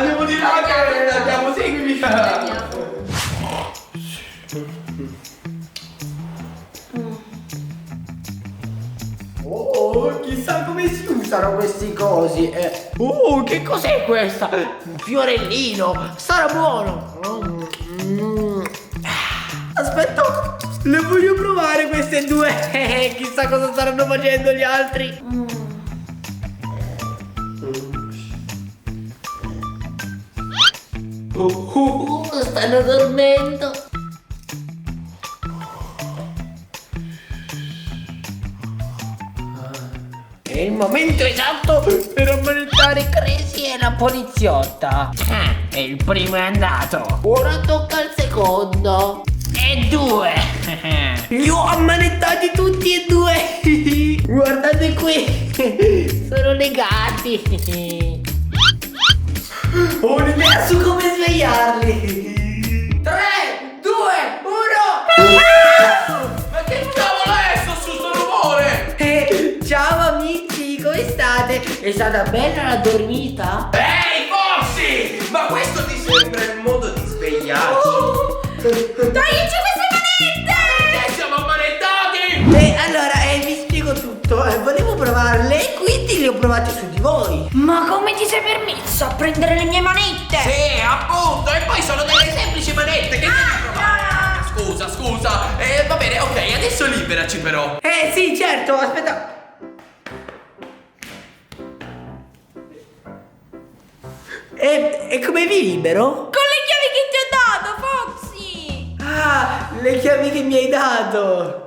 Andiamo di là che andiamo, seguimi. Oh, chissà come si usano questi cosi. Che cos'è questa? Un fiorellino, sarà buono. Aspetta, le voglio provare queste due. Chissà cosa staranno facendo gli altri. Stanno dormendo. È il momento esatto per ammanettare Crazy e la poliziotta. E il primo è andato. Ora tocca al secondo. E due. Li ho ammanettati tutti e due. Guardate qui. Sono legati. Ho un'idea su come svegliarli. 3, 2, 1. Ma che cavolo è sto rumore? Ciao amici, come state? È stata bella la dormita? Ehi Foxy! Ma questo ti sembra il modo di svegliarci? Toglici queste manette! Perché siamo ammanettati? Allora, vi spiego tutto. Volevo provarle e quindi le ho provate su di voi. Ma come ti sei permesso a prendere le mie manette? Sì, appunto, e poi sono delle semplici manette che devi provare. Scusa. Va bene, ok, adesso liberaci però. Sì, certo, aspetta. E come vi libero? Con le chiavi che ti ho dato, Foxy! Ah, le chiavi che mi hai dato.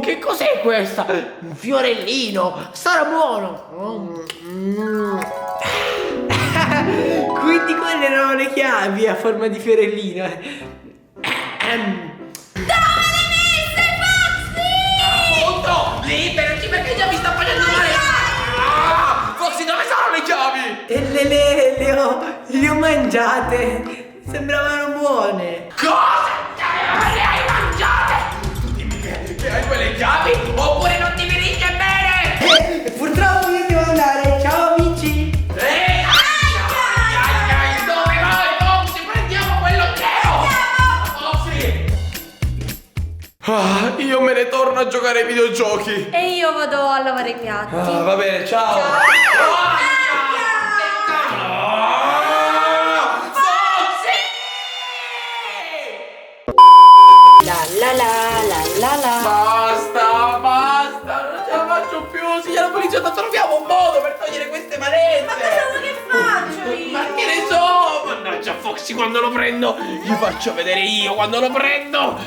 Che cos'è questa? Un fiorellino, sarà buono. Quindi quelle erano le chiavi a forma di fiorellino. Dove le messe, Foxy? Appunto, liberaci perché già mi sta facendo male. Foxy, dove sono le chiavi? E le ho mangiate. Sembravano buone. Cosa? Le hai mangiate? Dimmi che hai quelle chiavi oppure non ti dirige bene? Purtroppo io devo andare. Ciao amici. Dove vai, Foxy? Prendiamo quell'occhio! Foxy! Io me ne torno a giocare ai videogiochi. E io vado a lavare i piatti. Va bene, ciao. La. Basta, non ce la faccio più. Signora poliziotta, troviamo un modo per togliere queste manette. Ma cosa vuoi che faccio io? Ma che ne so? Mannaggia Foxy, quando lo prendo gli faccio vedere io quando lo prendo.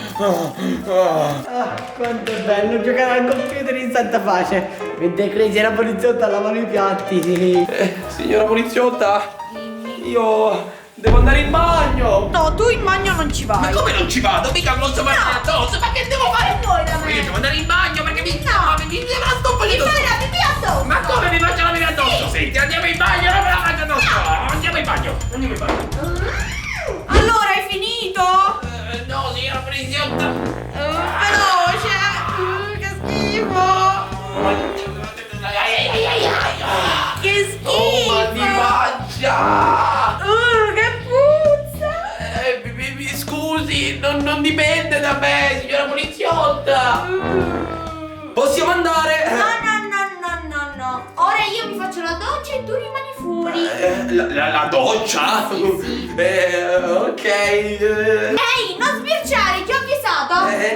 Quanto è bello giocare al computer in santa pace. Mentre Crazy e la poliziotta lavano i piatti. Signora poliziotta, io devo andare in bagno. No, tu in bagno non ci vai. Ma come non ci vado? Mica non so fare addosso. Ma che devo fare? Vuoi da me? Io devo andare in bagno perché mi la sto facendo. Mi fai la pipì addosso. Ma come mi faccio la pipì addosso? Sì. Senti, andiamo in bagno, non me la faccio addosso. Andiamo in bagno. Allora, hai finito? No, signora poliziotta. Veloce. Che schifo. Che schifo. Oh, ma di faccia. Che puzza. Mi scusi, non dipende da me, signora poliziotta. Possiamo andare? No. Ora io mi faccio la doccia e tu rimani fuori. La doccia? Sì. Ok. Ehi, non sbirciare, ti ho avvisato.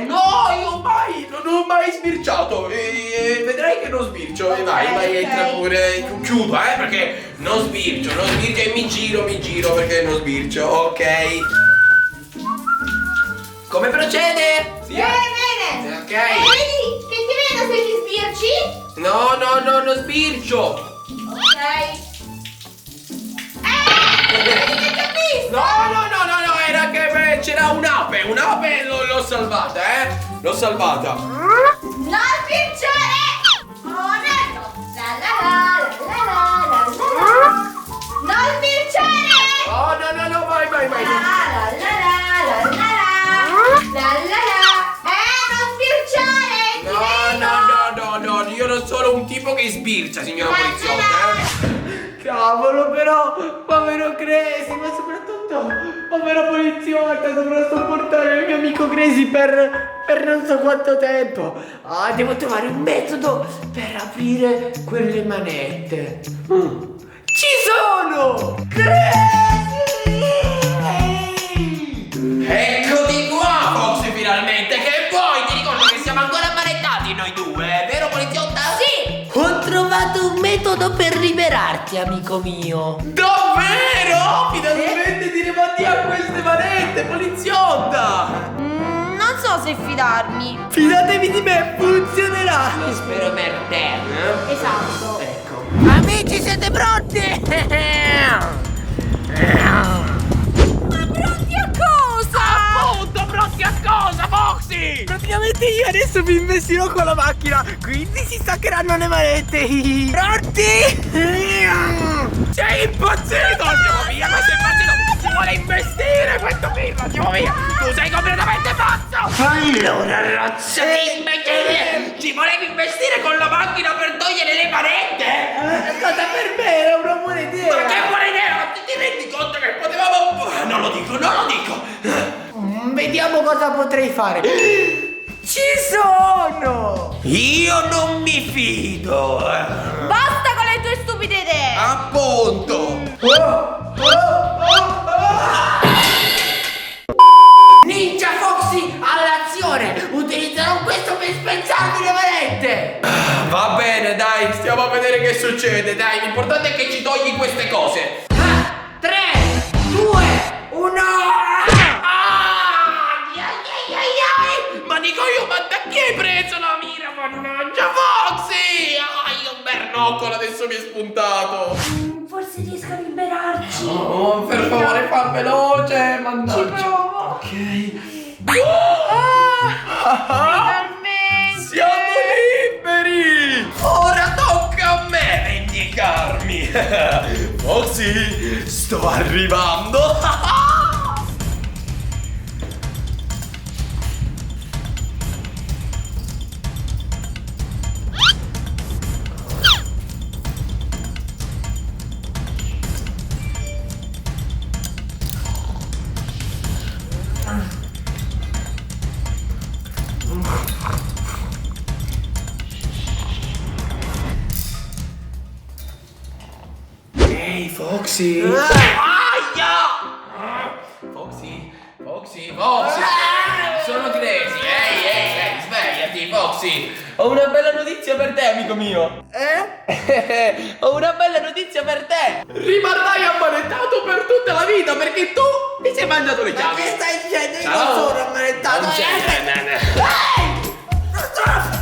No, io non ho mai sbirciato. Vedrai che non sbircio. Vai, Ok. entra pure. Chiudo, perché non sbircio e mi giro perché non sbircio. Ok. Come procede? Sì, Bene. Ok. Ehi, che ti vedo se ti sbirci? No, non sbircio. Ok. Che ti ho visto? No, era che c'era un'ape l'ho salvata, L'ho salvata. Non sbirciare. Ora no. La. Non sbirciare. No, vai. Non sbirciare. Ti vedo. No, io non sono un tipo che sbircia, signora poliziotta, Cavolo, però, povero Crazy, ma soprattutto, povero poliziotta, dovrò sopportare il mio amico Crazy per non so quanto tempo. Ah, devo trovare un metodo per aprire quelle manette. Ci sono! Crazy! Eccoti qua, Foxy, finalmente. Che vuoi? Ti ricordo che siamo ancora ammanettati noi due, vero poliziotta? Sì! Ho trovato un metodo per liberarti, amico mio. Davvero? Finalmente ti rimandi a queste manette, poliziotta! Non so se fidarmi. Fidatevi di me, funzionerà. Lo spero per te. Esatto. Ecco. Amici, siete pronti? Ma pronti a cosa? Appunto, pronti a cosa, Foxy? Praticamente io adesso vi investirò con la macchina, quindi si staccheranno le manette. Pronti? Sei impazzito! Andiamo via, ma sei impazzito! Si vuole investire questo film, andiamo via! Tu sei completamente pazzo! Allora, razza di imbecille! Ci volevi investire con la macchina per togliere le manette? Cosa per me era una buona idea! Ma che buona idea! Ti rendi conto che potevamo... Non lo dico, non lo dico! Vediamo cosa potrei fare. Ci sono! Io non mi fido! Basta con le tue stupide idee. Appunto! Ninja Foxy all'azione! Utilizzerò questo per spezzarti le manette! Va bene, dai, stiamo a vedere che succede. Dai, l'importante è che ci togli queste cose. 3, 2, 1! Ma dico io, ma da chi hai preso la mira? Mannaggia, Foxy! Un bernoccolo adesso mi è spuntato. Forse riesco a liberarci. Oh, per favore, fa veloce, Ci mannaggia. provo. Ok. Finalmente. Siamo liberi! Ora tocca a me vendicarmi! Foxy, sto arrivando! Ehi, Foxy! Aia! Foxy, Foxy, Foxy! Sono Crazy! Ehi, svegliati, Foxy! Ho una bella notizia per te, amico mio! Ho una bella notizia per te! Rimarrai ammanettato per tutta la vita perché tu mi sei mangiato le chiavi! Che stai dicendo? Io Ciao. non sono ammanettato! Non c'è- Ehi! Non sono...